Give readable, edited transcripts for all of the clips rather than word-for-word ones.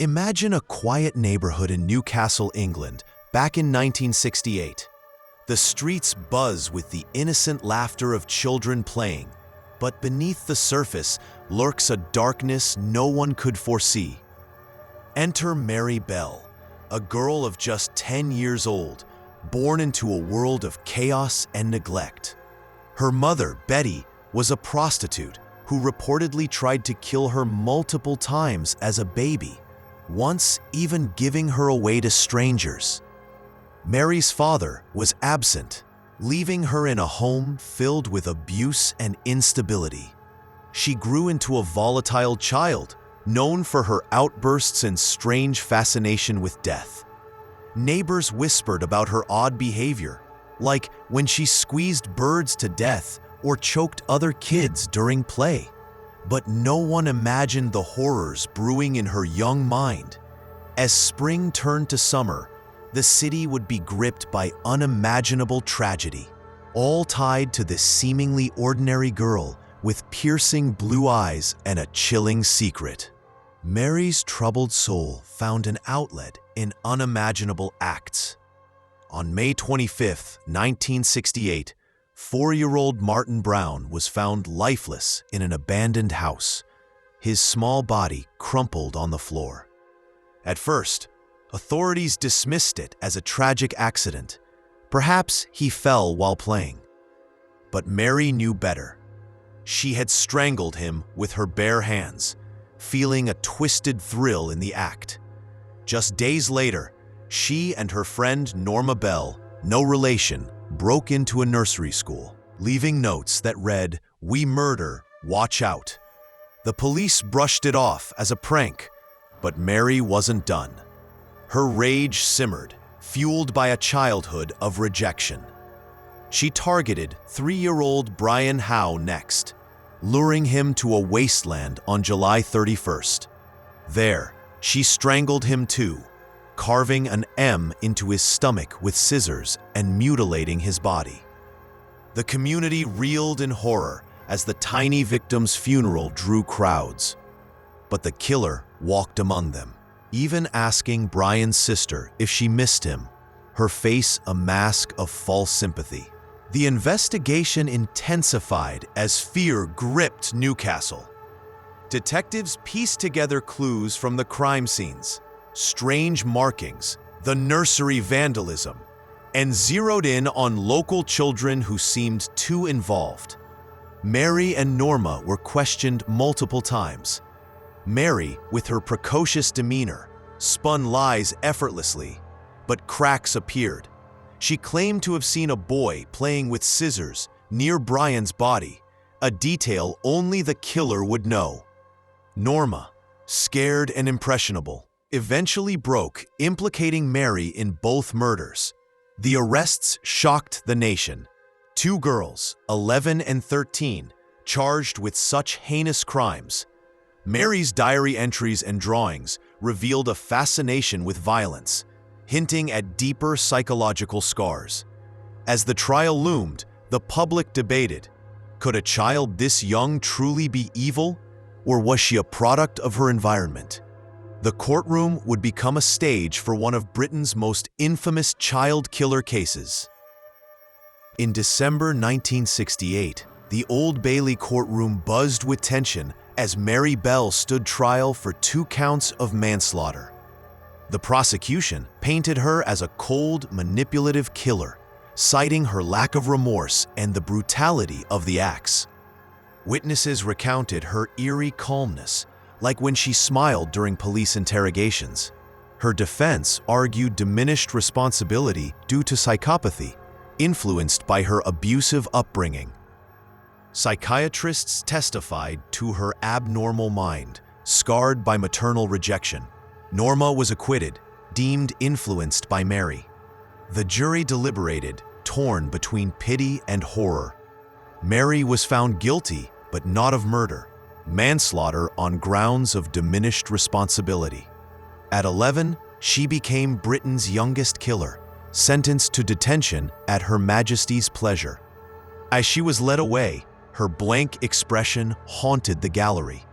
Imagine a quiet neighborhood in Newcastle, England, back in 1968. The streets buzz with the innocent laughter of children playing, but beneath the surface lurks a darkness no one could foresee. Enter Mary Bell, a girl of just 10 years old, born into a world of chaos and neglect. Her mother, Betty, was a prostitute who reportedly tried to kill her multiple times as a baby, once even giving her away to strangers. Mary's father was absent, leaving her in a home filled with abuse and instability. She grew into a volatile child, known for her outbursts and strange fascination with death. Neighbors whispered about her odd behavior, like when she squeezed birds to death or choked other kids during play. But no one imagined the horrors brewing in her young mind. As spring turned to summer, the city would be gripped by unimaginable tragedy, all tied to this seemingly ordinary girl with piercing blue eyes and a chilling secret. Mary's troubled soul found an outlet in unimaginable acts. On May 25, 1968, 4-year-old Martin Brown was found lifeless in an abandoned house, his small body crumpled on the floor. At first, authorities dismissed it as a tragic accident. Perhaps he fell while playing. But Mary knew better. She had strangled him with her bare hands, feeling a twisted thrill in the act. Just days later, she and her friend Norma Bell, no relation, broke into a nursery school, leaving notes that read, "We murder, watch out." The police brushed it off as a prank, but Mary wasn't done. Her rage simmered, fueled by a childhood of rejection. She targeted 3-year-old Brian Howe next, luring him to a wasteland on July 31st. There, she strangled him too, carving an M into his stomach with scissors and mutilating his body. The community reeled in horror as the tiny victim's funeral drew crowds. But the killer walked among them, even asking Brian's sister if she missed him, her face a mask of false sympathy. The investigation intensified as fear gripped Newcastle. Detectives pieced together clues from the crime scenes, strange markings, the nursery vandalism, and zeroed in on local children who seemed too involved. Mary and Norma were questioned multiple times. Mary, with her precocious demeanor, spun lies effortlessly, but cracks appeared. She claimed to have seen a boy playing with scissors near Brian's body, a detail only the killer would know. Norma, scared and impressionable, eventually broke, implicating Mary in both murders. The arrests shocked the nation. 2 girls, 11 and 13, charged with such heinous crimes. Mary's diary entries and drawings revealed a fascination with violence, hinting at deeper psychological scars. As the trial loomed, the public debated, could a child this young truly be evil, or was she a product of her environment? The courtroom would become a stage for one of Britain's most infamous child killer cases. In December 1968, the Old Bailey courtroom buzzed with tension as Mary Bell stood trial for 2 counts of manslaughter. The prosecution painted her as a cold, manipulative killer, citing her lack of remorse and the brutality of the acts. Witnesses recounted her eerie calmness, like when she smiled during police interrogations. Her defense argued diminished responsibility due to psychopathy, influenced by her abusive upbringing. Psychiatrists testified to her abnormal mind, scarred by maternal rejection. Norma was acquitted, deemed influenced by Mary. The jury deliberated, torn between pity and horror. Mary was found guilty, but not of murder, manslaughter on grounds of diminished responsibility. At 11, she became Britain's youngest killer, sentenced to detention at Her Majesty's pleasure. As she was led away, her blank expression haunted the gallery.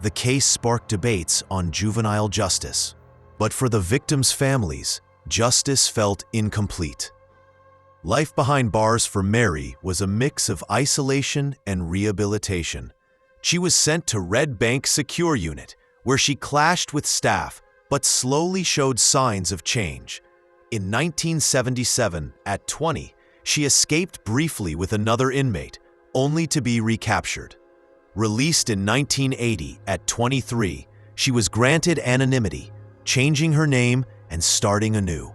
The case sparked debates on juvenile justice. But for the victims' families, justice felt incomplete. Life behind bars for Mary was a mix of isolation and rehabilitation. She was sent to Red Bank Secure Unit, where she clashed with staff but slowly showed signs of change. In 1977, at 20, she escaped briefly with another inmate, only to be recaptured. Released in 1980 at 23, she was granted anonymity, changing her name and starting anew.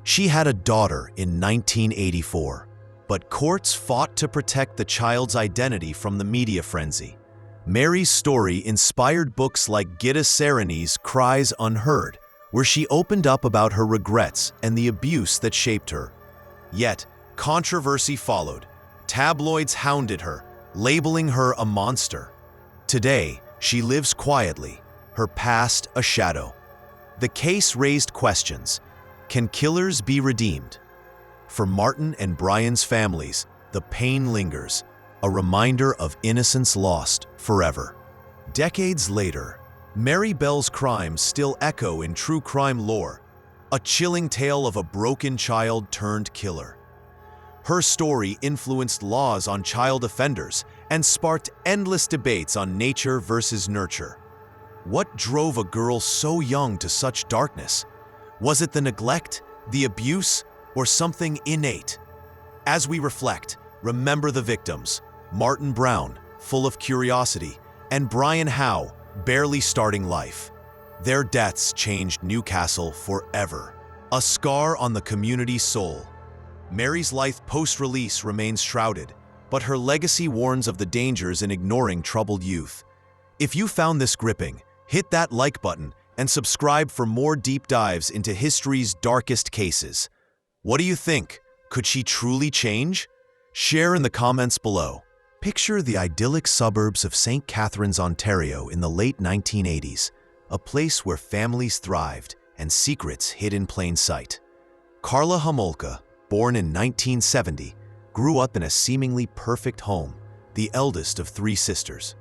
She had a daughter in 1984, but courts fought to protect the child's identity from the media frenzy. Mary's story inspired books like Gitta Sereni's Cries Unheard, where she opened up about her regrets and the abuse that shaped her. Yet, controversy followed. Tabloids hounded her, labeling her a monster. Today, she lives quietly, her past a shadow. The case raised questions. Can killers be redeemed? For Martin and Brian's families, the pain lingers, a reminder of innocence lost forever. Decades later, Mary Bell's crimes still echo in true crime lore, a chilling tale of a broken child turned killer. Her story influenced laws on child offenders and sparked endless debates on nature versus nurture. What drove a girl so young to such darkness? Was it the neglect, the abuse, or something innate? As we reflect, remember the victims: Martin Brown, full of curiosity, and Brian Howe, barely starting life. Their deaths changed Newcastle forever, a scar on the community's soul. Mary's life post-release remains shrouded, but her legacy warns of the dangers in ignoring troubled youth. If you found this gripping, hit that like button and subscribe for more deep dives into history's darkest cases. What do you think? Could she truly change? Share in the comments below. Picture the idyllic suburbs of St. Catharines, Ontario in the late 1980s, a place where families thrived and secrets hid in plain sight. Karla Homolka, born in 1970, grew up in a seemingly perfect home, the eldest of 3 sisters.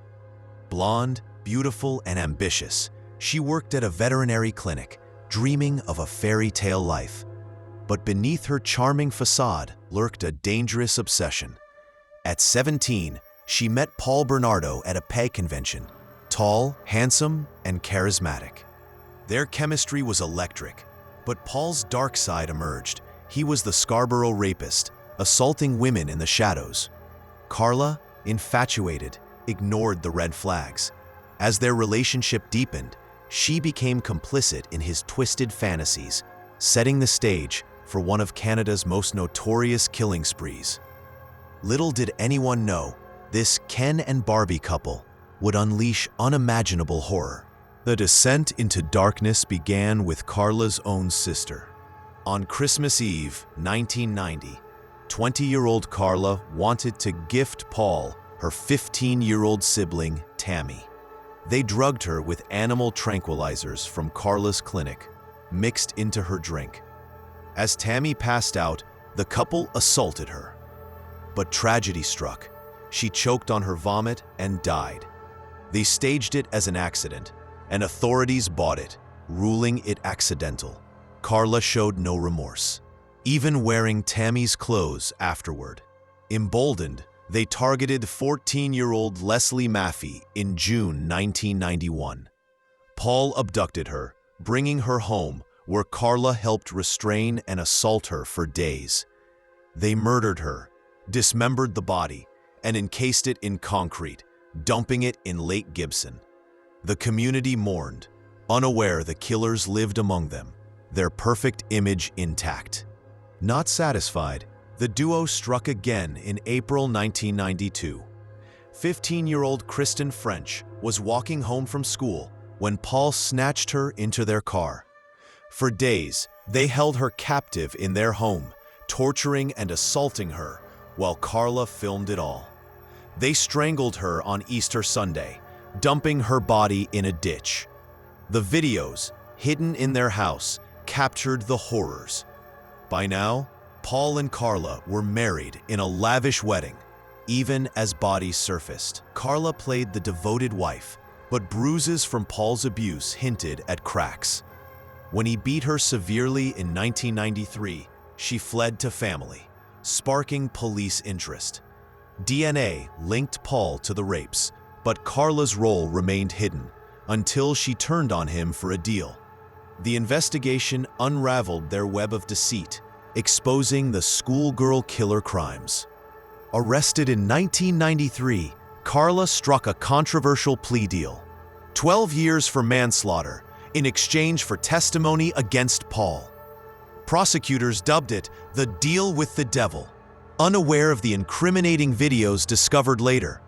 Blonde, beautiful, and ambitious, she worked at a veterinary clinic, dreaming of a fairy tale life. But beneath her charming facade lurked a dangerous obsession. At 17, she met Paul Bernardo at a peg convention, tall, handsome, and charismatic. Their chemistry was electric, but Paul's dark side emerged. He was the Scarborough rapist, assaulting women in the shadows. Karla, infatuated, ignored the red flags. As their relationship deepened, she became complicit in his twisted fantasies, setting the stage for one of Canada's most notorious killing sprees. Little did anyone know, this Ken and Barbie couple would unleash unimaginable horror. The descent into darkness began with Karla's own sister. On Christmas Eve, 1990, 20-year-old Karla wanted to gift Paul her 15-year-old sibling, Tammy. They drugged her with animal tranquilizers from Karla's clinic, mixed into her drink. As Tammy passed out, the couple assaulted her. But tragedy struck. She choked on her vomit and died. They staged it as an accident, and authorities bought it, ruling it accidental. Karla showed no remorse, even wearing Tammy's clothes afterward. Emboldened, they targeted 14-year-old Leslie Maffey in June 1991. Paul abducted her, bringing her home, where Karla helped restrain and assault her for days. They murdered her, dismembered the body, and encased it in concrete, dumping it in Lake Gibson. The community mourned, unaware the killers lived among them, their perfect image intact. Not satisfied, the duo struck again in April 1992. 15-year-old Kristen French was walking home from school when Paul snatched her into their car. For days, they held her captive in their home, torturing and assaulting her, while Karla filmed it all. They strangled her on Easter Sunday, dumping her body in a ditch. The videos, hidden in their house, captured the horrors. By now, Paul and Karla were married in a lavish wedding, even as bodies surfaced. Karla played the devoted wife, but bruises from Paul's abuse hinted at cracks. When he beat her severely in 1993, she fled to family, sparking police interest. DNA linked Paul to the rapes, but Karla's role remained hidden until she turned on him for a deal. The investigation unraveled their web of deceit, exposing the schoolgirl killer crimes. Arrested in 1993, Karla struck a controversial plea deal: 12 years for manslaughter in exchange for testimony against Paul. Prosecutors dubbed it the deal with the devil, unaware of the incriminating videos discovered later.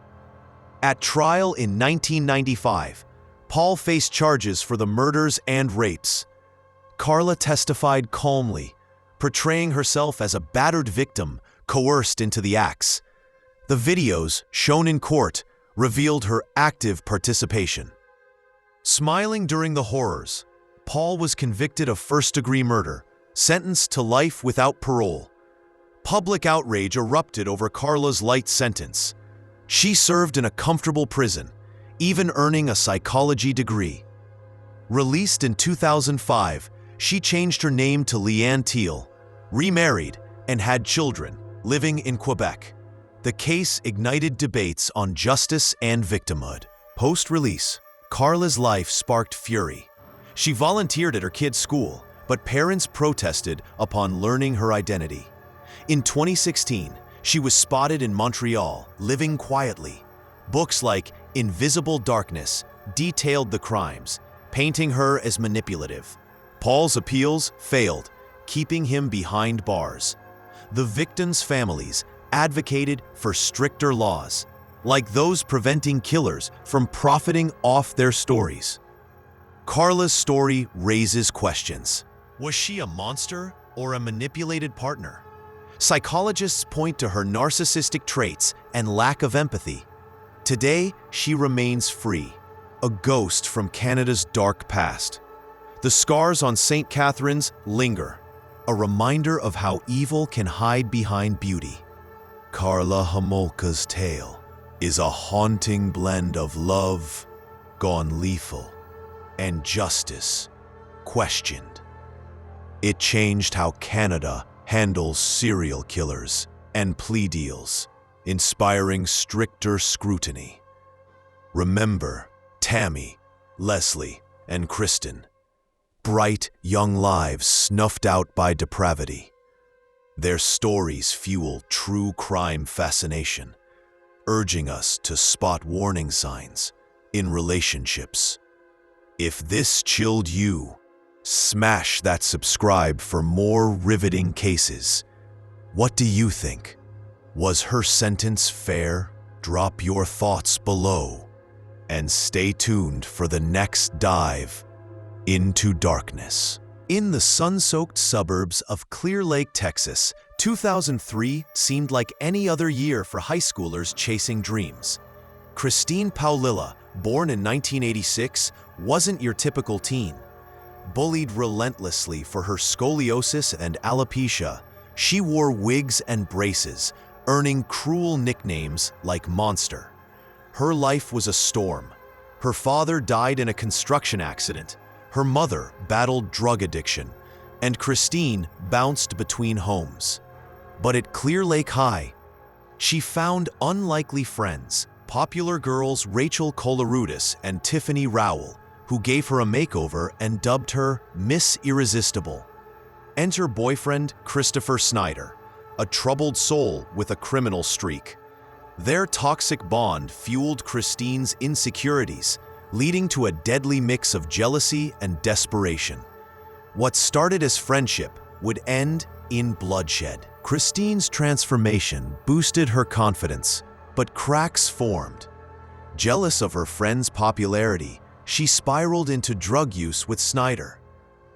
At trial in 1995, Paul faced charges for the murders and rapes. Karla testified calmly, portraying herself as a battered victim coerced into the acts. The videos, shown in court, revealed her active participation. Smiling during the horrors, Paul was convicted of first-degree murder, sentenced to life without parole. Public outrage erupted over Karla's light sentence. She served in a comfortable prison, even earning a psychology degree. Released in 2005, she changed her name to Leanne Teal, remarried, and had children, living in Quebec. The case ignited debates on justice and victimhood. Post-release, Karla's life sparked fury. She volunteered at her kids' school, but parents protested upon learning her identity. In 2016, she was spotted in Montreal, living quietly. Books like Invisible Darkness detailed the crimes, painting her as manipulative. Paul's appeals failed, keeping him behind bars. The victims' families advocated for stricter laws, like those preventing killers from profiting off their stories. Karla's story raises questions. Was she a monster or a manipulated partner? Psychologists point to her narcissistic traits and lack of empathy. Today, she remains free, a ghost from Canada's dark past. The scars on St. Catherine's linger, a reminder of how evil can hide behind beauty. Karla Homolka's tale is a haunting blend of love, gone lethal, and justice, questioned. It changed how Canada handles serial killers and plea deals, inspiring stricter scrutiny. Remember Tammy, Leslie, and Kristen, bright young lives snuffed out by depravity. Their stories fuel true crime fascination, urging us to spot warning signs in relationships. If this chilled you, smash that subscribe for more riveting cases. What do you think? Was her sentence fair? Drop your thoughts below and stay tuned for the next dive into darkness. In the sun-soaked suburbs of Clear Lake, Texas, 2003 seemed like any other year for high schoolers chasing dreams. Christine Paulilla, born in 1986, wasn't your typical teen. Bullied relentlessly for her scoliosis and alopecia, she wore wigs and braces, earning cruel nicknames like Monster. Her life was a storm. Her father died in a construction accident. Her mother battled drug addiction, and Christine bounced between homes. But at Clear Lake High, she found unlikely friends, popular girls Rachel Colarudis and Tiffany Rowell, who gave her a makeover and dubbed her Miss Irresistible. Enter boyfriend Christopher Snyder, a troubled soul with a criminal streak. Their toxic bond fueled Christine's insecurities, leading to a deadly mix of jealousy and desperation. What started as friendship would end in bloodshed. Christine's transformation boosted her confidence, but cracks formed. Jealous of her friend's popularity, she spiraled into drug use with Snyder.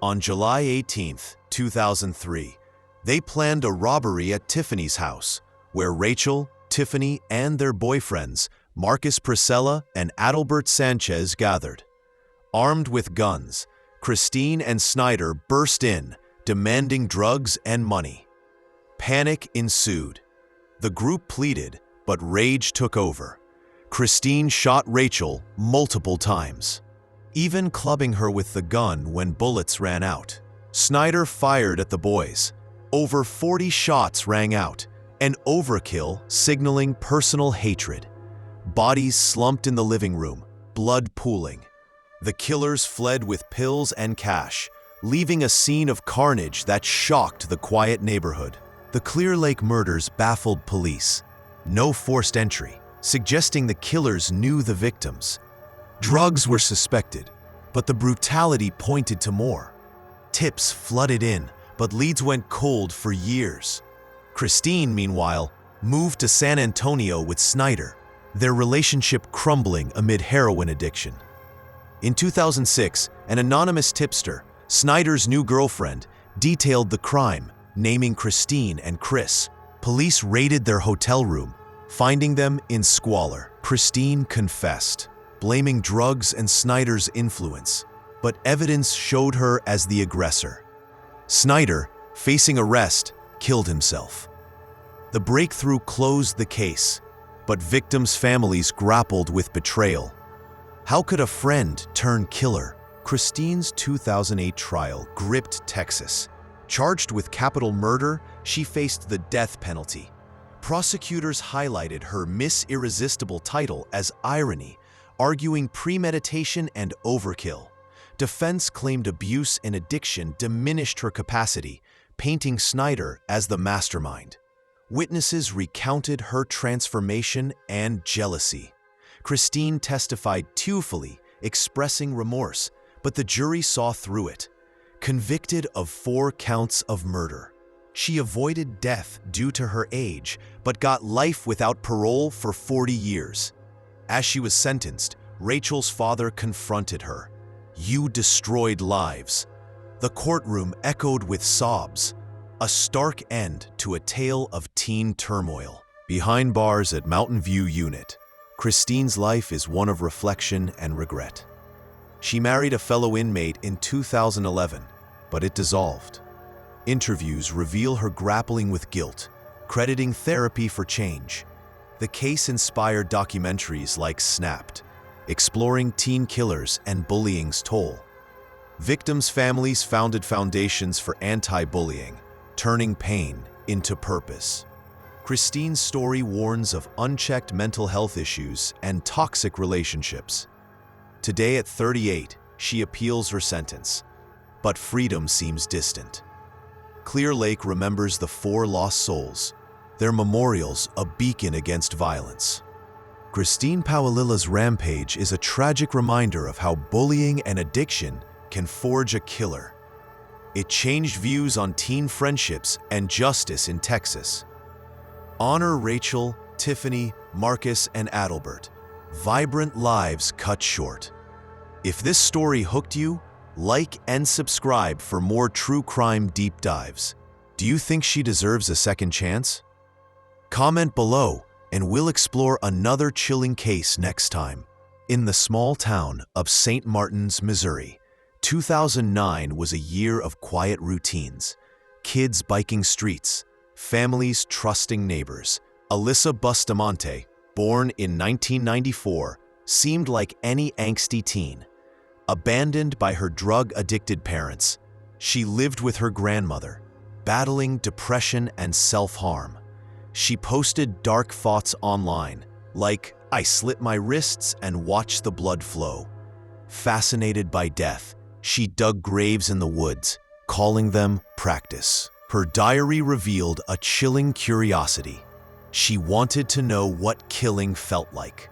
On July 18, 2003, they planned a robbery at Tiffany's house, where Rachel, Tiffany, and their boyfriends, Marcus Priscilla and Adalbert Sanchez, gathered. Armed with guns, Christine and Snyder burst in, demanding drugs and money. Panic ensued. The group pleaded, but rage took over. Christine shot Rachel multiple times, even clubbing her with the gun when bullets ran out. Snyder fired at the boys. Over 40 shots rang out, an overkill signaling personal hatred. Bodies slumped in the living room, blood pooling. The killers fled with pills and cash, leaving a scene of carnage that shocked the quiet neighborhood. The Clear Lake murders baffled police. No forced entry, suggesting the killers knew the victims. Drugs were suspected, but the brutality pointed to more. Tips flooded in, but leads went cold for years. Christine, meanwhile, moved to San Antonio with Snyder, their relationship crumbling amid heroin addiction. In 2006, an anonymous tipster, Snyder's new girlfriend, detailed the crime, naming Christine and Chris. Police raided their hotel room, finding them in squalor. Christine confessed, blaming drugs and Snyder's influence, but evidence showed her as the aggressor. Snyder, facing arrest, killed himself. The breakthrough closed the case, but victims' families grappled with betrayal. How could a friend turn killer? Christine's 2008 trial gripped Texas. Charged with capital murder, she faced the death penalty. Prosecutors highlighted her Miss Irresistible title as irony, arguing premeditation and overkill. Defense claimed abuse and addiction diminished her capacity, painting Snyder as the mastermind. Witnesses recounted her transformation and jealousy. Christine testified tearfully, expressing remorse, but the jury saw through it. Convicted of 4 counts of murder, she avoided death due to her age, but got life without parole for 40 years. As she was sentenced, Rachel's father confronted her. "You destroyed lives." The courtroom echoed with sobs, a stark end to a tale of teen turmoil. Behind bars at Mountain View Unit, Christine's life is one of reflection and regret. She married a fellow inmate in 2011, but it dissolved. Interviews reveal her grappling with guilt, crediting therapy for change. The case inspired documentaries like Snapped, exploring teen killers and bullying's toll. Victims' families founded foundations for anti-bullying, turning pain into purpose. Christine's story warns of unchecked mental health issues and toxic relationships. Today at 38, she appeals her sentence, but freedom seems distant. Clear Lake remembers the 4 lost souls, their memorials a beacon against violence. Christine Paulilla's rampage is a tragic reminder of how bullying and addiction can forge a killer. It changed views on teen friendships and justice in Texas. Honor Rachel, Tiffany, Marcus, and Adalbert. Vibrant lives cut short. If this story hooked you, like and subscribe for more true crime deep dives. Do you think she deserves a second chance? Comment below and we'll explore another chilling case next time. In the small town of St. Martins, Missouri, 2009 was a year of quiet routines. Kids biking streets, families trusting neighbors. Alyssa Bustamante, born in 1994, seemed like any angsty teen. Abandoned by her drug-addicted parents, she lived with her grandmother, battling depression and self-harm. She posted dark thoughts online, like, "I slit my wrists and watched the blood flow." Fascinated by death, she dug graves in the woods, calling them practice. Her diary revealed a chilling curiosity. She wanted to know what killing felt like.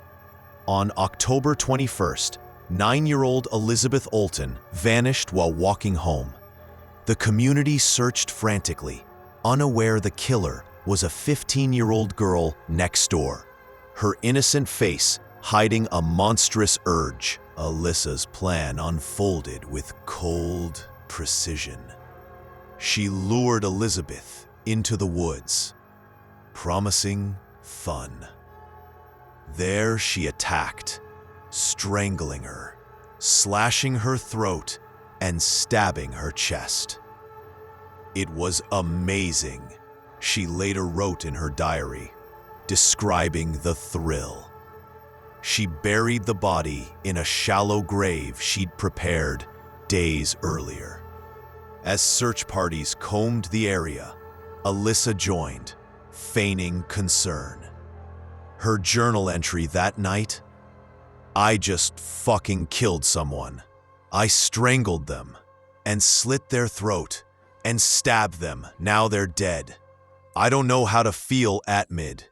On October 21st, 9-year-old Elizabeth Olton vanished while walking home. The community searched frantically, unaware the killer was a 15-year-old girl next door, her innocent face hiding a monstrous urge. Alyssa's plan unfolded with cold precision. She lured Elizabeth into the woods, promising fun. There she attacked, strangling her, slashing her throat, and stabbing her chest. "It was amazing," she later wrote in her diary, describing the thrill. She buried the body in a shallow grave she'd prepared days earlier. As search parties combed the area, Alyssa joined, feigning concern. Her journal entry that night: "I just fucking killed someone. I strangled them and slit their throat and stabbed them. Now they're dead. I don't know how to feel at mid."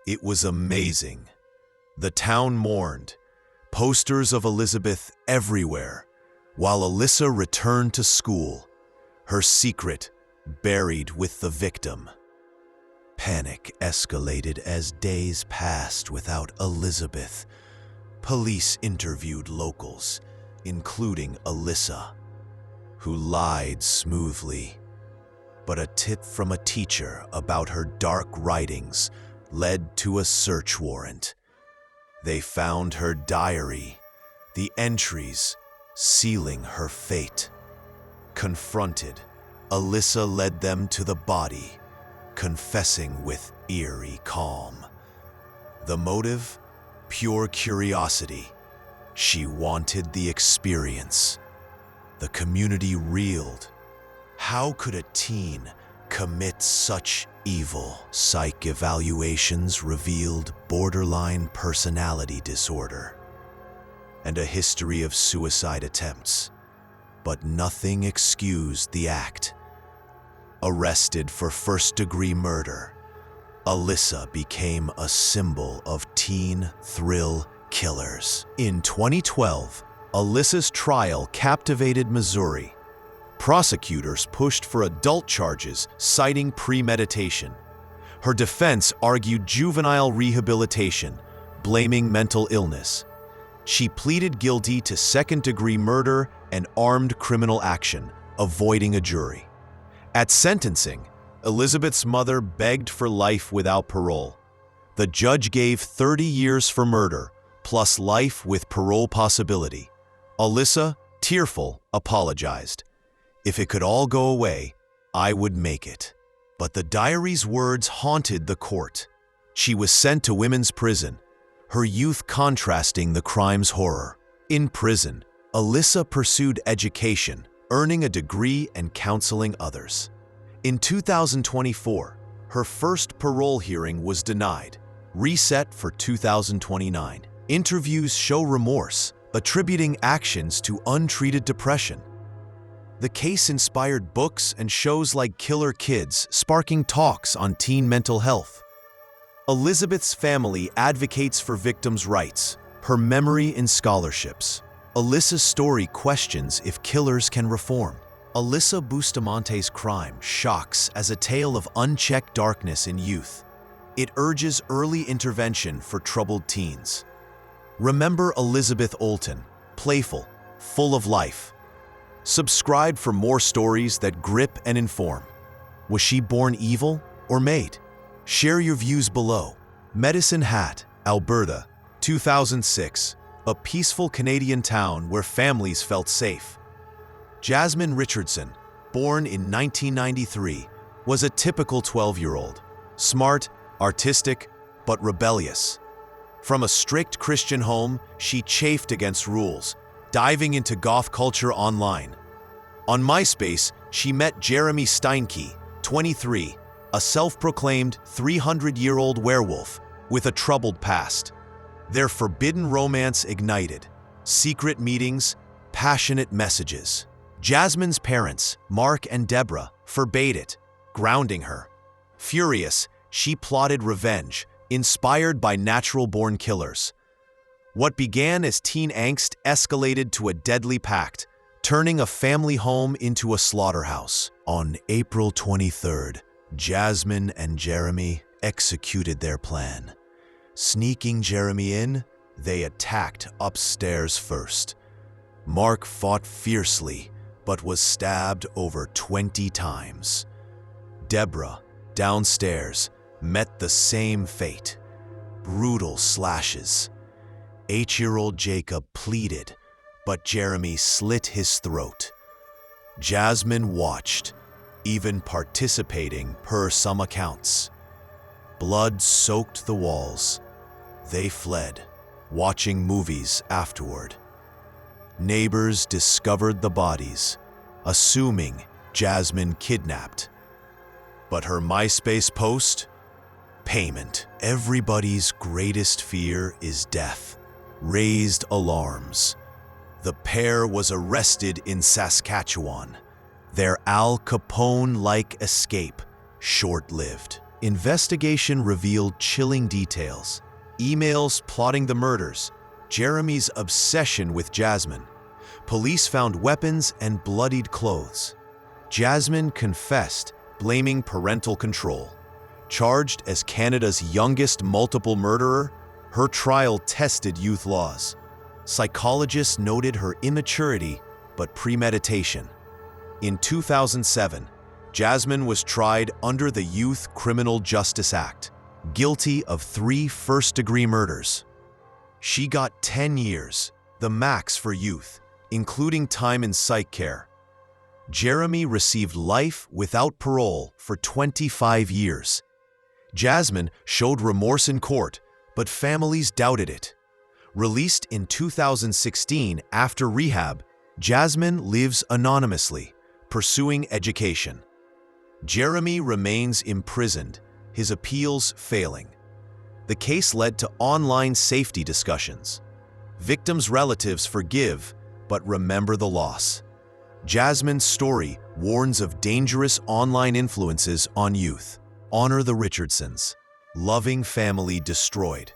It was amazing. The town mourned, posters of Elizabeth everywhere, while Alyssa returned to school, her secret buried with the victim. Panic escalated as days passed without Elizabeth. Police interviewed locals, including Alyssa, who lied smoothly. But a tip from a teacher about her dark writings led to a search warrant. They found her diary, the entries sealing her fate. Confronted, Alyssa led them to the body, confessing with eerie calm. The motive? Pure curiosity. She wanted the experience. The community reeled. How could a teen commit such evil? Psych evaluations revealed borderline personality disorder and a history of suicide attempts, but nothing excused the act. Arrested for first-degree murder, Alyssa became a symbol of teen thrill killers. In 2012, Alyssa's trial captivated Missouri. Prosecutors pushed for adult charges, citing premeditation. Her defense argued juvenile rehabilitation, blaming mental illness. She pleaded guilty to second-degree murder and armed criminal action, avoiding a jury. At sentencing, Elizabeth's mother begged for life without parole. The judge gave 30 years for murder, plus life with parole possibility. Alyssa, tearful, apologized. "If it could all go away, I would make it." But the diary's words haunted the court. She was sent to women's prison, her youth contrasting the crime's horror. In prison, Alyssa pursued education, earning a degree and counseling others. In 2024, her first parole hearing was denied, reset for 2029. Interviews show remorse, attributing actions to untreated depression. The case inspired books and shows like Killer Kids, sparking talks on teen mental health. Elizabeth's family advocates for victims' rights, her memory in scholarships. Alyssa's story questions if killers can reform. Alyssa Bustamante's crime shocks as a tale of unchecked darkness in youth. It urges early intervention for troubled teens. Remember Elizabeth Olten, playful, full of life. Subscribe for more stories that grip and inform. Was she born evil or made? Share your views below. Medicine Hat, Alberta, 2006. A peaceful Canadian town where families felt safe. Jasmine Richardson, born in 1993, was a typical 12-year-old. Smart, artistic, but rebellious. From a strict Christian home, she chafed against rules, diving into goth culture online. On MySpace, she met Jeremy Steinke, 23, a self-proclaimed 300-year-old werewolf with a troubled past. Their forbidden romance ignited. Secret meetings, passionate messages. Jasmine's parents, Mark and Deborah, forbade it, grounding her. Furious, she plotted revenge, inspired by natural-born killers. What began as teen angst escalated to a deadly pact, turning a family home into a slaughterhouse. On April 23rd, Jasmine and Jeremy executed their plan. Sneaking Jeremy in, they attacked upstairs first. Mark fought fiercely, but was stabbed over 20 times. Deborah, downstairs, met the same fate. Brutal slashes. 8-year-old Jacob pleaded, but Jeremy slit his throat. Jasmine watched, even participating per some accounts. Blood soaked the walls. They fled, watching movies afterward. Neighbors discovered the bodies, assuming Jasmine kidnapped. But her MySpace post? Payment. Everybody's greatest fear is death. Raised alarms. The pair was arrested in Saskatchewan. Their Al Capone-like escape, short-lived. Investigation revealed chilling details. Emails plotting the murders. Jeremy's obsession with Jasmine. Police found weapons and bloodied clothes. Jasmine confessed, blaming parental control. Charged as Canada's youngest multiple murderer, her trial tested youth laws. Psychologists noted her immaturity but premeditation. In 2007, Jasmine was tried under the Youth Criminal Justice Act, guilty of 3 first-degree murders. She got 10 years, the max for youth, including time in psych care. Jeremy received life without parole for 25 years. Jasmine showed remorse in court, but families doubted it. Released in 2016 after rehab, Jasmine lives anonymously, pursuing education. Jeremy remains imprisoned, his appeals failing. The case led to online safety discussions. Victims' relatives forgive, but remember the loss. Jasmine's story warns of dangerous online influences on youth. Honor the Richardsons. Loving family destroyed.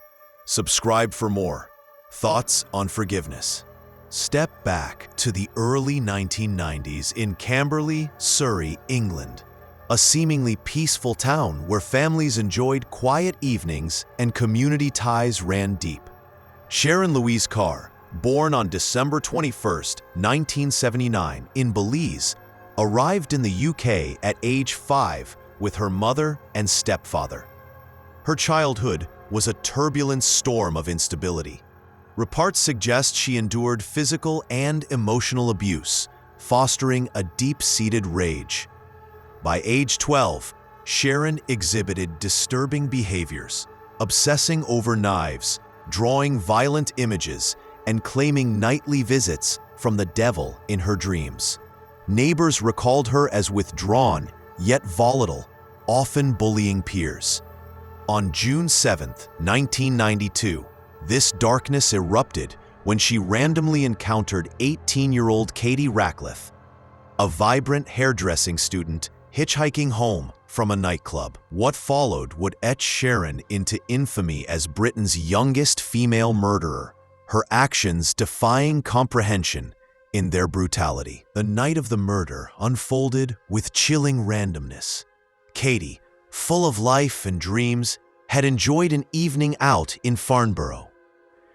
Subscribe for more. Thoughts on forgiveness. Step back to the early 1990s in Camberley, Surrey, England. A seemingly peaceful town where families enjoyed quiet evenings and community ties ran deep. Sharon Louise Carr, born on December 21, 1979, in Belize, arrived in the UK at age 5 with her mother and stepfather. Her childhood was a turbulent storm of instability. Reports suggest she endured physical and emotional abuse, fostering a deep-seated rage. By age 12, Sharon exhibited disturbing behaviors, obsessing over knives, drawing violent images, and claiming nightly visits from the devil in her dreams. Neighbors recalled her as withdrawn, yet volatile, often bullying peers. On June 7, 1992, this darkness erupted when she randomly encountered 18-year-old Katie Ratcliffe, a vibrant hairdressing student hitchhiking home from a nightclub. What followed would etch Sharon into infamy as Britain's youngest female murderer, her actions defying comprehension in their brutality. The night of the murder unfolded with chilling randomness. Katie, full of life and dreams, had enjoyed an evening out in Farnborough.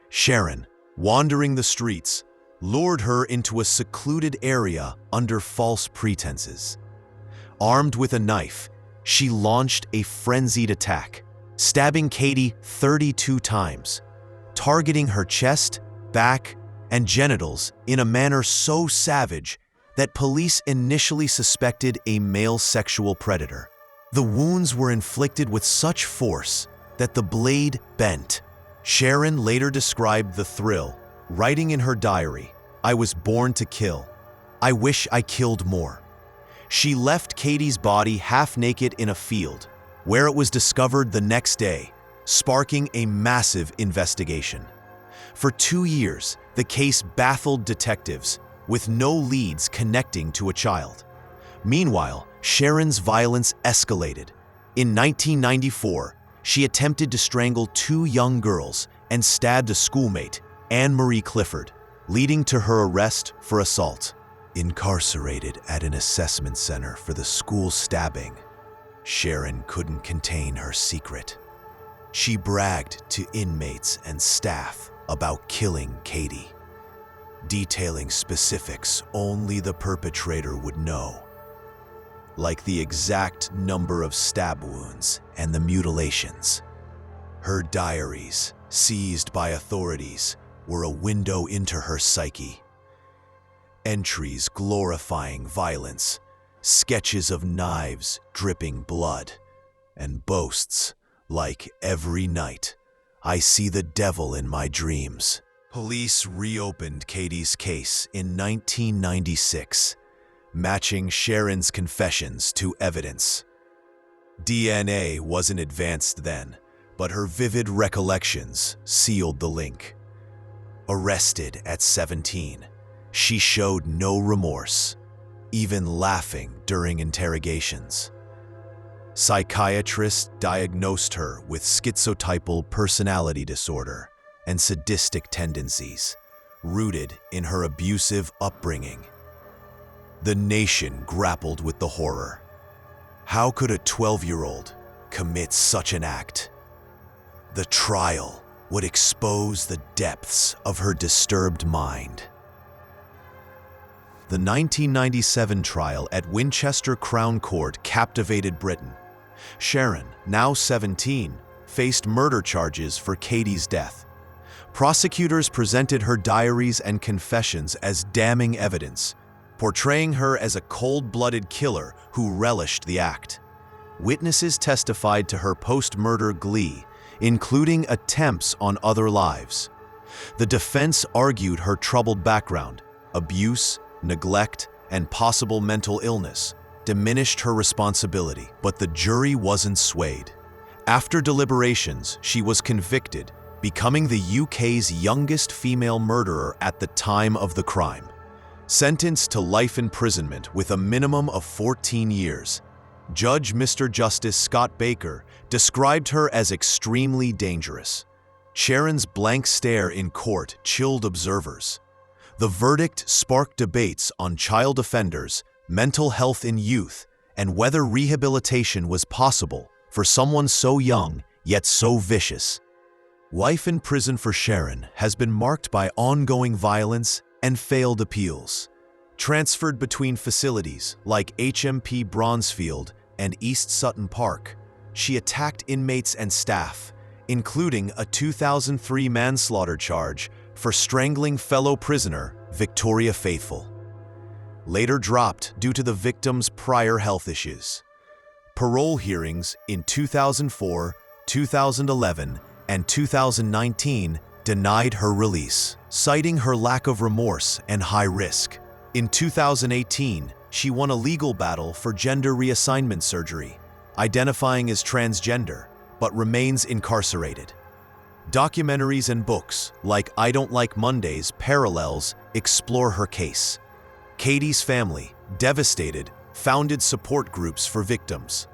Sharon, wandering the streets, lured her into a secluded area under false pretenses. Armed with a knife, she launched a frenzied attack, stabbing Katie 32 times, targeting her chest, back, and genitals in a manner so savage that police initially suspected a male sexual predator. The wounds were inflicted with such force that the blade bent. Sharon later described the thrill, writing in her diary, "I was born to kill. I wish I killed more." She left Katie's body half-naked in a field, where it was discovered the next day, sparking a massive investigation. For 2 years, the case baffled detectives, with no leads connecting to a child. Meanwhile, Sharon's violence escalated. In 1994, she attempted to strangle 2 young girls and stabbed a schoolmate, Anne-Marie Clifford, leading to her arrest for assault. Incarcerated at an assessment center for the school stabbing, Sharon couldn't contain her secret. She bragged to inmates and staff about killing Katie, detailing specifics only the perpetrator would know, like the exact number of stab wounds and the mutilations. Her diaries, seized by authorities, were a window into her psyche. Entries glorifying violence, sketches of knives dripping blood, and boasts like every night I see the devil in my dreams. Police reopened Katie's case in 1996, matching Sharon's confessions to evidence. DNA wasn't advanced then, but her vivid recollections sealed the link. Arrested at 17, she showed no remorse, even laughing during interrogations. Psychiatrists diagnosed her with schizotypal personality disorder and sadistic tendencies, rooted in her abusive upbringing. The nation grappled with the horror. How could a 12-year-old commit such an act? The trial would expose the depths of her disturbed mind. The 1997 trial at Winchester Crown Court captivated Britain. Sharon, now 17, faced murder charges for Katie's death. Prosecutors presented her diaries and confessions as damning evidence, portraying her as a cold-blooded killer who relished the act. Witnesses testified to her post-murder glee, including attempts on other lives. The defense argued her troubled background, abuse, neglect, and possible mental illness diminished her responsibility, but the jury wasn't swayed. After deliberations, she was convicted, becoming the UK's youngest female murderer at the time of the crime. Sentenced to life imprisonment with a minimum of 14 years, Judge Mr. Justice Scott Baker described her as extremely dangerous. Sharon's blank stare in court chilled observers. The verdict sparked debates on child offenders, mental health in youth, and whether rehabilitation was possible for someone so young yet so vicious. Life in prison for Sharon has been marked by ongoing violence and failed appeals. Transferred between facilities like HMP Bronzefield and East Sutton Park, she attacked inmates and staff, including a 2003 manslaughter charge for strangling fellow prisoner Victoria Faithfull. Later dropped due to the victim's prior health issues. Parole hearings in 2004, 2011, and 2019 denied her release, citing her lack of remorse and high risk. In 2018, she won a legal battle for gender reassignment surgery, identifying as transgender, but remains incarcerated. Documentaries and books like I Don't Like Mondays Parallels explore her case. Katie's family, devastated, founded support groups for victims.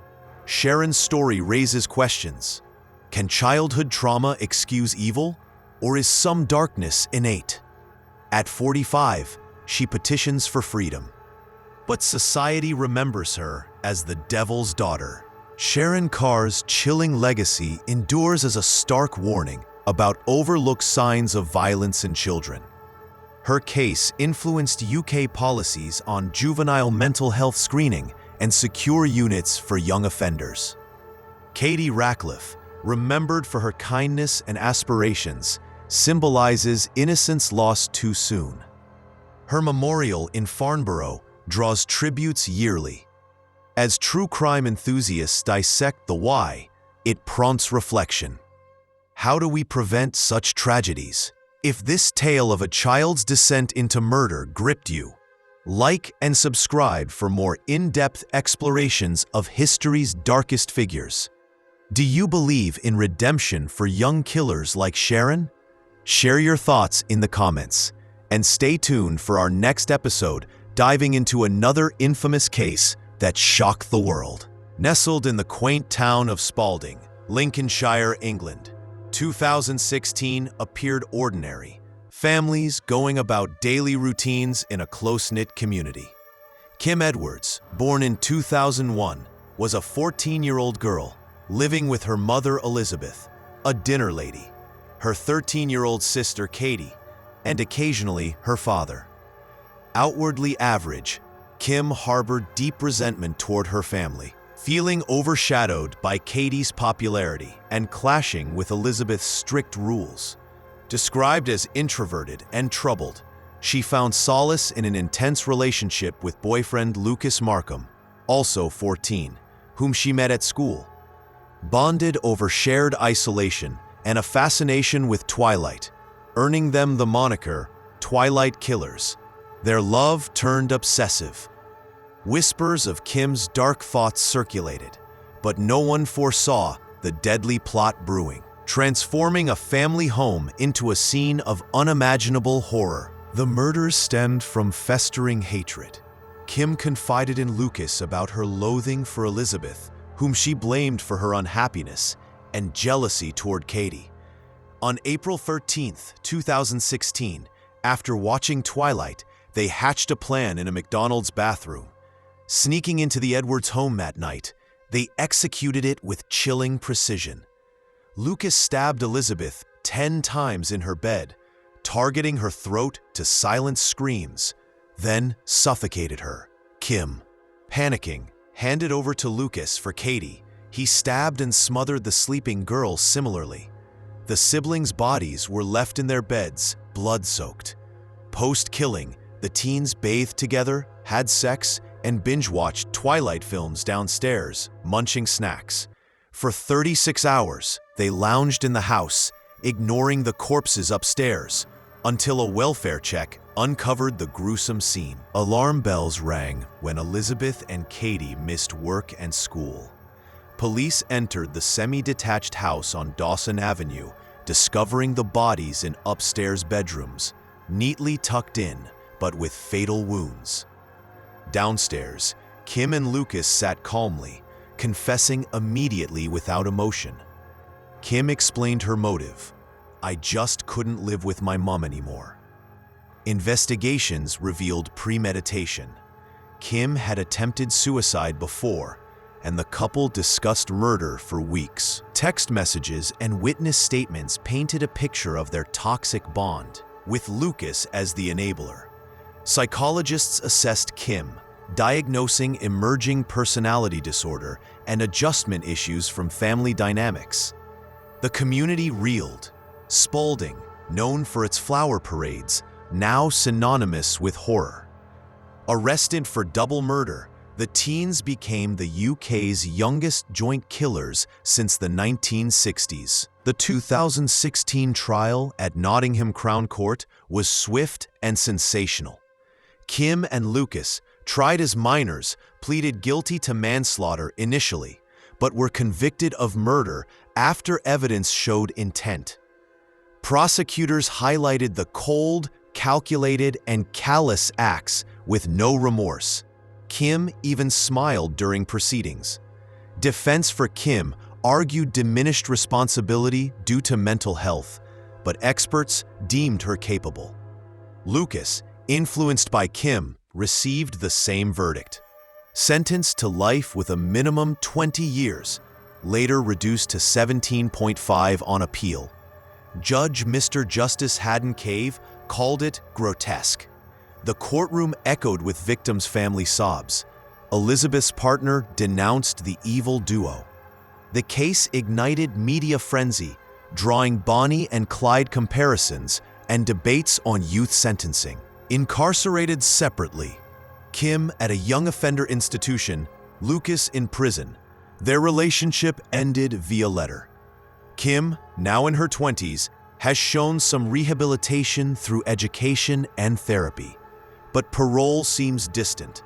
Sharon's story raises questions. Can childhood trauma excuse evil, or is some darkness innate? At 45, she petitions for freedom. But society remembers her as the devil's daughter. Sharon Carr's chilling legacy endures as a stark warning about overlooked signs of violence in children. Her case influenced UK policies on juvenile mental health screening and secure units for young offenders. Katie Ratcliffe, remembered for her kindness and aspirations, symbolizes innocence lost too soon. Her memorial in Farnborough draws tributes yearly. As true crime enthusiasts dissect the why, it prompts reflection. How do we prevent such tragedies? If this tale of a child's descent into murder gripped you, like and subscribe for more in-depth explorations of history's darkest figures. Do you believe in redemption for young killers like Sharon? Share your thoughts in the comments, and stay tuned for our next episode diving into another infamous case that shocked the world. Nestled in the quaint town of Spalding, Lincolnshire, England, 2016 appeared ordinary, families going about daily routines in a close-knit community. Kim Edwards, born in 2001, was a 14-year-old girl living with her mother Elizabeth, a dinner lady, her 13-year-old sister Katie, and occasionally her father. Outwardly average, Kim harbored deep resentment toward her family, feeling overshadowed by Katie's popularity and clashing with Elizabeth's strict rules. Described as introverted and troubled, she found solace in an intense relationship with boyfriend Lucas Markham, also 14, whom she met at school. Bonded over shared isolation and a fascination with Twilight, earning them the moniker Twilight Killers. Their love turned obsessive. Whispers of Kim's dark thoughts circulated, but no one foresaw the deadly plot brewing, transforming a family home into a scene of unimaginable horror. The murders stemmed from festering hatred. Kim confided in Lucas about her loathing for Elizabeth, whom she blamed for her unhappiness, and jealousy toward Katie. On April 13, 2016, after watching Twilight, they hatched a plan in a McDonald's bathroom. Sneaking into the Edwards home that night, they executed it with chilling precision. Lucas stabbed Elizabeth 10 times in her bed, targeting her throat to silence screams, then suffocated her. Kim, panicking, handed over to Lucas for Katie. He stabbed and smothered the sleeping girl similarly. The siblings' bodies were left in their beds, blood-soaked. Post-killing, the teens bathed together, had sex, and binge-watched Twilight films downstairs, munching snacks. For 36 hours, they lounged in the house, ignoring the corpses upstairs, until a welfare check uncovered the gruesome scene. Alarm bells rang when Elizabeth and Katie missed work and school. Police entered the semi-detached house on Dawson Avenue, discovering the bodies in upstairs bedrooms, neatly tucked in, but with fatal wounds. Downstairs, Kim and Lucas sat calmly, confessing immediately without emotion. Kim explained her motive: "I just couldn't live with my mom anymore." Investigations revealed premeditation. Kim had attempted suicide before, and the couple discussed murder for weeks. Text messages and witness statements painted a picture of their toxic bond, with Lucas as the enabler. Psychologists assessed Kim, diagnosing emerging personality disorder and adjustment issues from family dynamics. The community reeled. Spalding, known for its flower parades, now synonymous with horror. Arrested for double murder, the teens became the UK's youngest joint killers since the 1960s. The 2016 trial at Nottingham Crown Court was swift and sensational. Kim and Lucas, tried as minors, pleaded guilty to manslaughter initially, but were convicted of murder after evidence showed intent. Prosecutors highlighted the cold, calculated, and callous acts with no remorse. Kim even smiled during proceedings. Defense for Kim argued diminished responsibility due to mental health, but experts deemed her capable. Lucas, influenced by Kim, received the same verdict. Sentenced to life with a minimum 20 years, later reduced to 17.5 on appeal. Judge Mr. Justice Haddon Cave called it grotesque. The courtroom echoed with victims' family sobs. Elizabeth's partner denounced the evil duo. The case ignited media frenzy, drawing Bonnie and Clyde comparisons and debates on youth sentencing. Incarcerated separately, Kim at a young offender institution, Lucas in prison, their relationship ended via letter. Kim, now in her 20s, has shown some rehabilitation through education and therapy, but parole seems distant.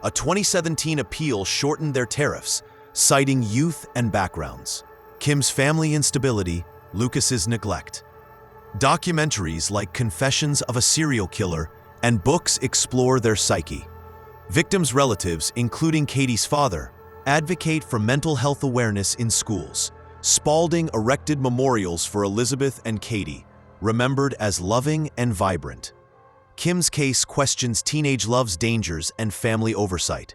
A 2017 appeal shortened their tariffs, citing youth and backgrounds. Kim's family instability, Lucas's neglect. Documentaries like Confessions of a Serial Killer and books explore their psyche. Victims' relatives, including Katie's father, advocate for mental health awareness in schools. Spalding erected memorials for Elizabeth and Katie, remembered as loving and vibrant. Kim's case questions teenage love's dangers and family oversight.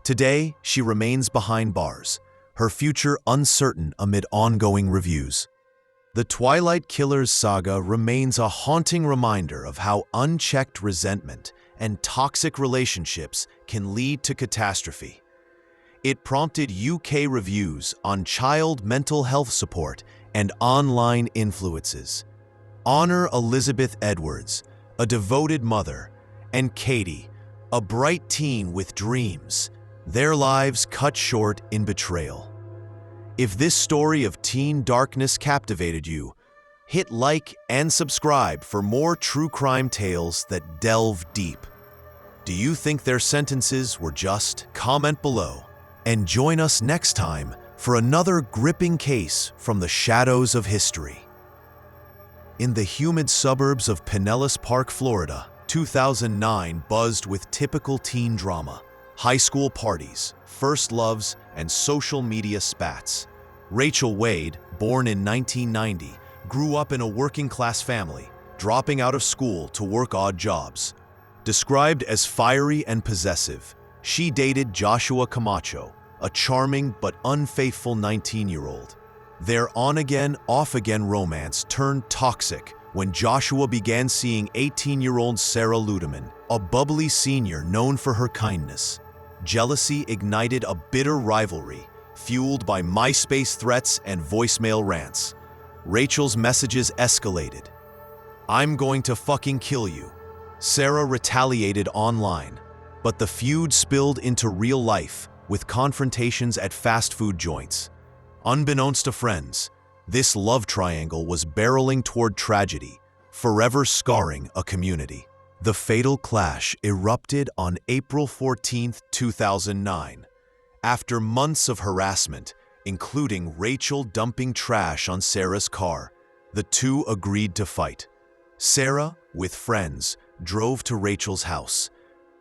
Today, she remains behind bars, her future uncertain amid ongoing reviews. The Twilight Killers saga remains a haunting reminder of how unchecked resentment and toxic relationships can lead to catastrophe. It prompted UK reviews on child mental health support and online influences. Honor Elizabeth Edwards, a devoted mother, and Katie, a bright teen with dreams, their lives cut short in betrayal. If this story of teen darkness captivated you, hit like and subscribe for more true crime tales that delve deep. Do you think their sentences were just? Comment below and join us next time for another gripping case from the shadows of history. In the humid suburbs of Pinellas Park, Florida, 2009 buzzed with typical teen drama, high school parties, first loves, and social media spats. Rachel Wade, born in 1990, grew up in a working-class family, dropping out of school to work odd jobs. Described as fiery and possessive, she dated Joshua Camacho, a charming but unfaithful 19-year-old. Their on-again, off-again romance turned toxic when Joshua began seeing 18-year-old Sarah Ludeman, a bubbly senior known for her kindness. Jealousy ignited a bitter rivalry, fueled by MySpace threats and voicemail rants. Rachel's messages escalated. "I'm going to fucking kill you." Sarah retaliated online, but the feud spilled into real life with confrontations at fast food joints. Unbeknownst to friends, this love triangle was barreling toward tragedy, forever scarring a community. The fatal clash erupted on April 14, 2009. After months of harassment, including Rachel dumping trash on Sarah's car, the two agreed to fight. Sarah, with friends, drove to Rachel's house.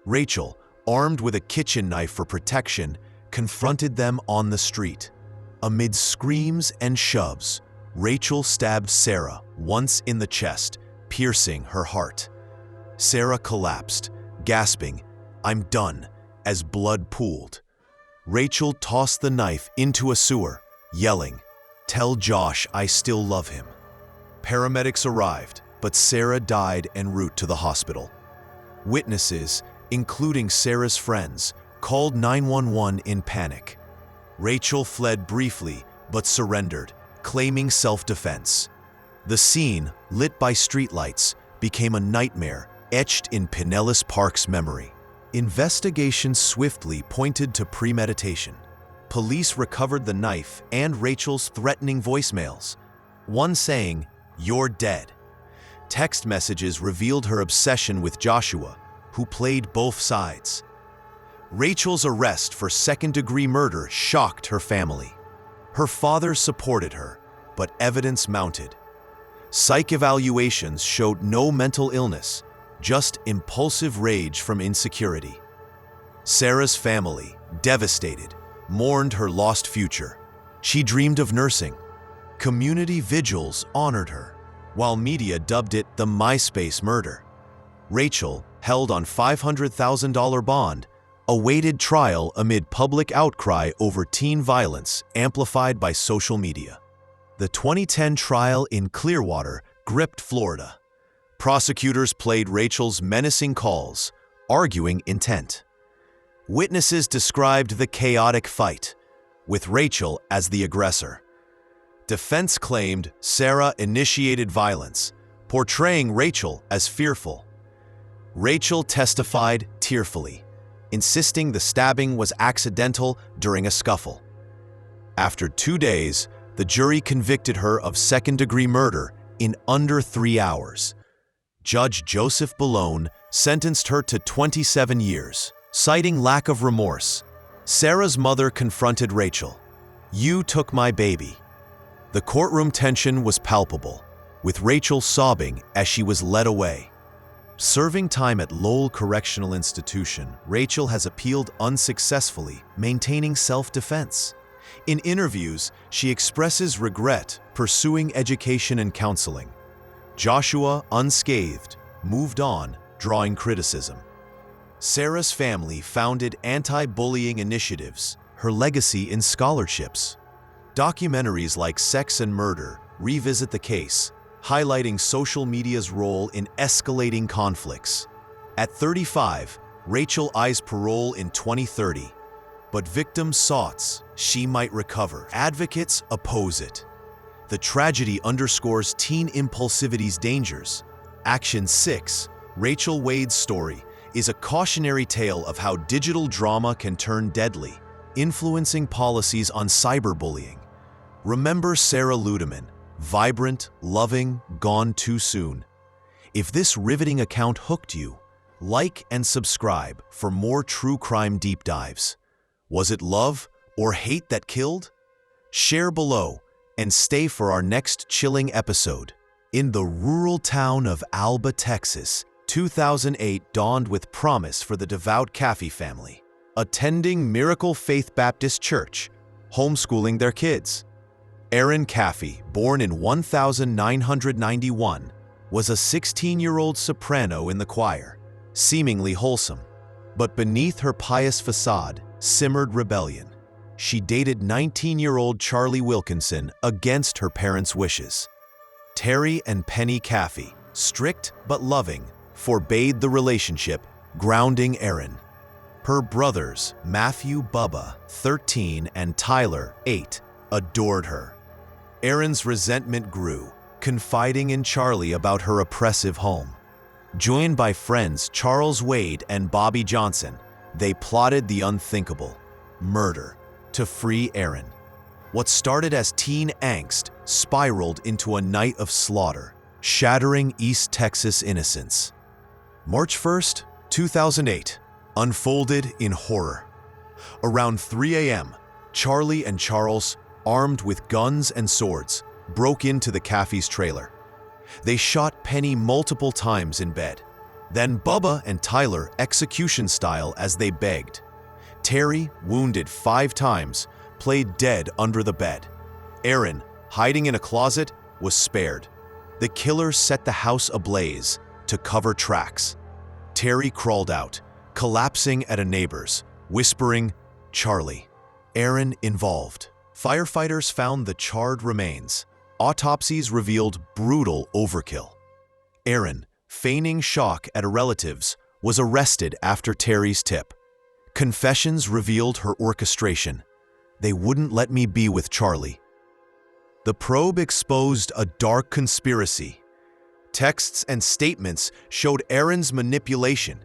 Rachel, armed with a kitchen knife for protection, confronted them on the street. Amid screams and shoves, Rachel stabbed Sarah once in the chest, piercing her heart. Sarah collapsed, gasping, "I'm done," as blood pooled. Rachel tossed the knife into a sewer, yelling, "Tell Josh I still love him." Paramedics arrived, but Sarah died en route to the hospital. Witnesses, including Sarah's friends, called 911 in panic. Rachel fled briefly but surrendered, claiming self-defense. The scene, lit by streetlights, became a nightmare etched in Pinellas Park's memory. Investigations swiftly pointed to premeditation. Police recovered the knife and Rachel's threatening voicemails, one saying, "You're dead." Text messages revealed her obsession with Joshua, who played both sides. Rachel's arrest for second-degree murder shocked her family. Her father supported her, but evidence mounted. Psych evaluations showed no mental illness, just impulsive rage from insecurity. Sarah's family, devastated, mourned her lost future. She dreamed of nursing. Community vigils honored her, while media dubbed it the MySpace murder. Rachel, held on $500,000 bond, awaited trial amid public outcry over teen violence amplified by social media. The 2010 trial in Clearwater gripped Florida. Prosecutors played Rachel's menacing calls, arguing intent. Witnesses described the chaotic fight, with Rachel as the aggressor. Defense claimed Sarah initiated violence, portraying Rachel as fearful. Rachel testified tearfully, insisting the stabbing was accidental during a scuffle. After 2 days, the jury convicted her of second-degree murder in under 3 hours. Judge Joseph Ballone sentenced her to 27 years, citing lack of remorse. Sarah's mother confronted Rachel. "You took my baby." The courtroom tension was palpable, with Rachel sobbing as she was led away. Serving time at Lowell Correctional Institution, Rachel has appealed unsuccessfully, maintaining self-defense. In interviews, she expresses regret pursuing education and counseling. Joshua, unscathed, moved on, drawing criticism. Sarah's family founded anti-bullying initiatives, her legacy in scholarships. Documentaries like Sex and Murder revisit the case, highlighting social media's role in escalating conflicts. At 35, Rachel eyes parole in 2030, but victims sought she might recover. Advocates oppose it. The tragedy underscores teen impulsivity's dangers. Action 6, Rachel Wade's story, is a cautionary tale of how digital drama can turn deadly, influencing policies on cyberbullying. Remember Sarah Ludeman, vibrant, loving, gone too soon. If this riveting account hooked you, like and subscribe for more true crime deep dives. Was it love or hate that killed? Share below and stay for our next chilling episode. In the rural town of Alba, Texas, 2008 dawned with promise for the devout Caffey family, attending Miracle Faith Baptist Church, homeschooling their kids. Erin Caffey, born in 1991, was a 16-year-old soprano in the choir, seemingly wholesome. But beneath her pious facade simmered rebellion. She dated 19-year-old Charlie Wilkinson against her parents' wishes. Terry and Penny Caffey, strict but loving, forbade the relationship, grounding Erin. Her brothers, Matthew Bubba, 13, and Tyler, 8, adored her. Erin's resentment grew, confiding in Charlie about her oppressive home. Joined by friends Charles Wade and Bobby Johnson, they plotted the unthinkable, murder, to free Erin. What started as teen angst spiraled into a night of slaughter, shattering East Texas innocence. March 1st, 2008, unfolded in horror. Around 3 a.m., Charlie and Charles, armed with guns and swords, broke into the Caffey's trailer. They shot Penny multiple times in bed. Then Bubba and Tyler execution style as they begged. Terry, wounded 5 times, played dead under the bed. Erin, hiding in a closet, was spared. The killer set the house ablaze to cover tracks. Terry crawled out, collapsing at a neighbor's, whispering, "Charlie." Erin involved. Firefighters found the charred remains. Autopsies revealed brutal overkill. Erin, feigning shock at a relative's, was arrested after Terry's tip. Confessions revealed her orchestration. "They wouldn't let me be with Charlie." The probe exposed a dark conspiracy. Texts and statements showed Erin's manipulation,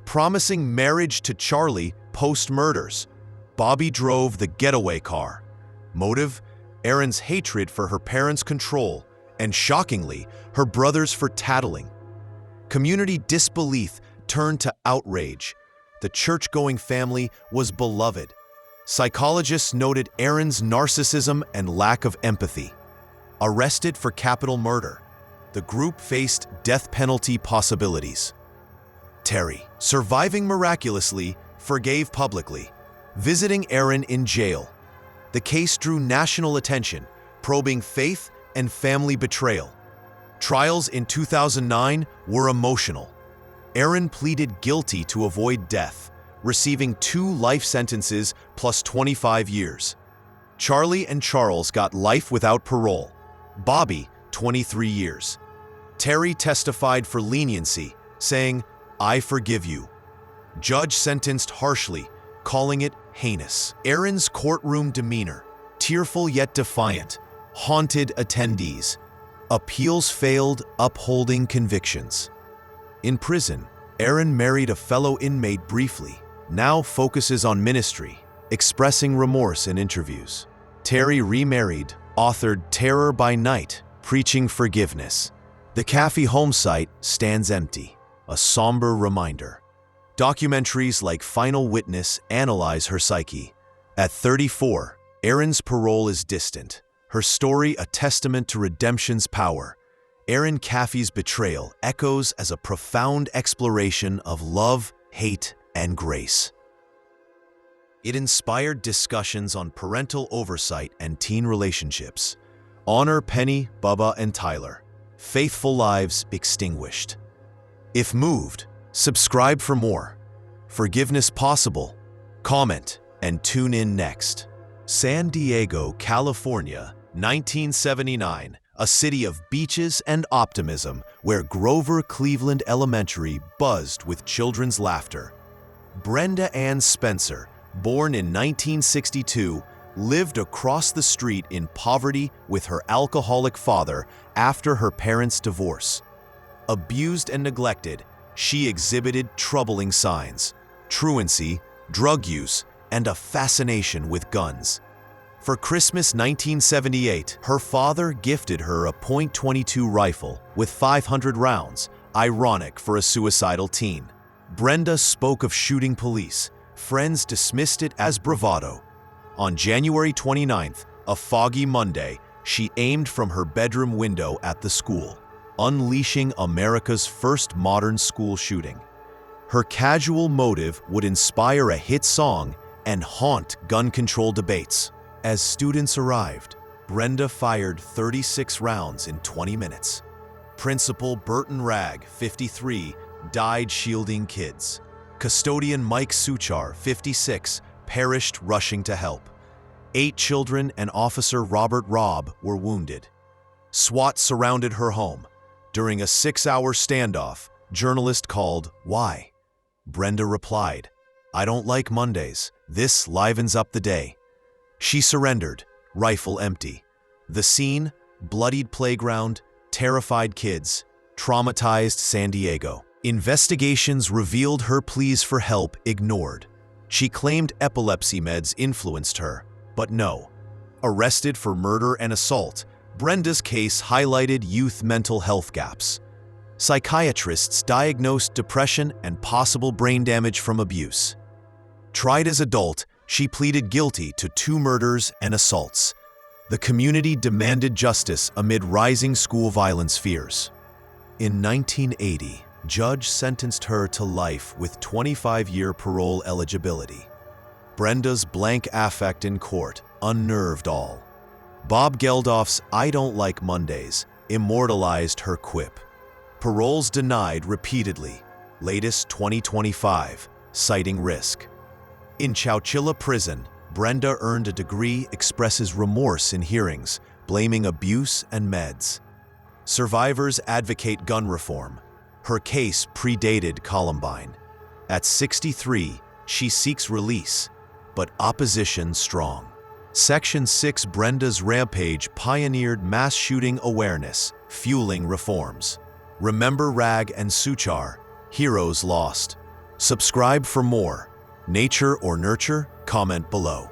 promising marriage to Charlie post-murders. Bobby drove the getaway car. Motive? Erin's hatred for her parents' control, and shockingly, her brothers for tattling. Community disbelief turned to outrage. The church-going family was beloved. Psychologists noted Erin's narcissism and lack of empathy. Arrested for capital murder, the group faced death penalty possibilities. Terry, surviving miraculously, forgave publicly, visiting Erin in jail. The case drew national attention, probing faith and family betrayal. Trials in 2009 were emotional. Erin pleaded guilty to avoid death, receiving 2 life sentences plus 25 years. Charlie and Charles got life without parole. Bobby, 23 years. Terry testified for leniency, saying, "I forgive you." Judge sentenced harshly, calling it heinous. Erin's courtroom demeanor, tearful yet defiant, haunted attendees. Appeals failed, upholding convictions. In prison, Erin married a fellow inmate briefly, now focuses on ministry, expressing remorse in interviews. Terry remarried, authored Terror by Night, preaching forgiveness. The Caffey home site stands empty, a somber reminder. Documentaries like Final Witness analyze her psyche. At 34, Erin's parole is distant, her story a testament to redemption's power. Erin Caffey's betrayal echoes as a profound exploration of love, hate, and grace. It inspired discussions on parental oversight and teen relationships. Honor Penny, Bubba, and Tyler. Faithful lives extinguished. If moved, subscribe for more. Forgiveness possible. Comment and tune in next. San Diego, California, 1979, a city of beaches and optimism where Grover Cleveland Elementary buzzed with children's laughter. Brenda Spencer, born in 1962, lived across the street in poverty with her alcoholic father after her parents' divorce. Abused and neglected, she exhibited troubling signs: truancy, drug use, and a fascination with guns. For Christmas 1978, her father gifted her a .22 rifle with 500 rounds, ironic for a suicidal teen. Brenda spoke of shooting police. Friends dismissed it as bravado. On January 29th, a foggy Monday, she aimed from her bedroom window at the school, unleashing America's first modern school shooting. Her casual motive would inspire a hit song and haunt gun control debates. As students arrived, Brenda fired 36 rounds in 20 minutes. Principal Burton Ragg, 53, died shielding kids. Custodian Mike Suchar, 56, perished rushing to help. 8 children and Officer Robert Robb were wounded. SWAT surrounded her home. During a 6-hour standoff, journalist called, "Why?" Brenda replied, "I don't like Mondays. This livens up the day." She surrendered, rifle empty. The scene, bloodied playground, terrified kids, traumatized San Diego. Investigations revealed her pleas for help ignored. She claimed epilepsy meds influenced her, but no. Arrested for murder and assault, Brenda's case highlighted youth mental health gaps. Psychiatrists diagnosed depression and possible brain damage from abuse. Tried as adult, she pleaded guilty to 2 murders and assaults. The community demanded justice amid rising school violence fears. In 1980, judge sentenced her to life with 25-year parole eligibility. Brenda's blank affect in court unnerved all. Bob Geldof's "I don't like Mondays" immortalized her quip. Paroles denied repeatedly, latest 2025, citing risk. In Chowchilla Prison, Brenda earned a degree, expresses remorse in hearings, blaming abuse and meds. Survivors advocate gun reform. Her case predated Columbine. At 63, she seeks release, but opposition strong. Section 6 Brenda's rampage pioneered mass shooting awareness, fueling reforms. Remember Ragg and Suchar, heroes lost. Subscribe for more. Nature or nurture? Comment below.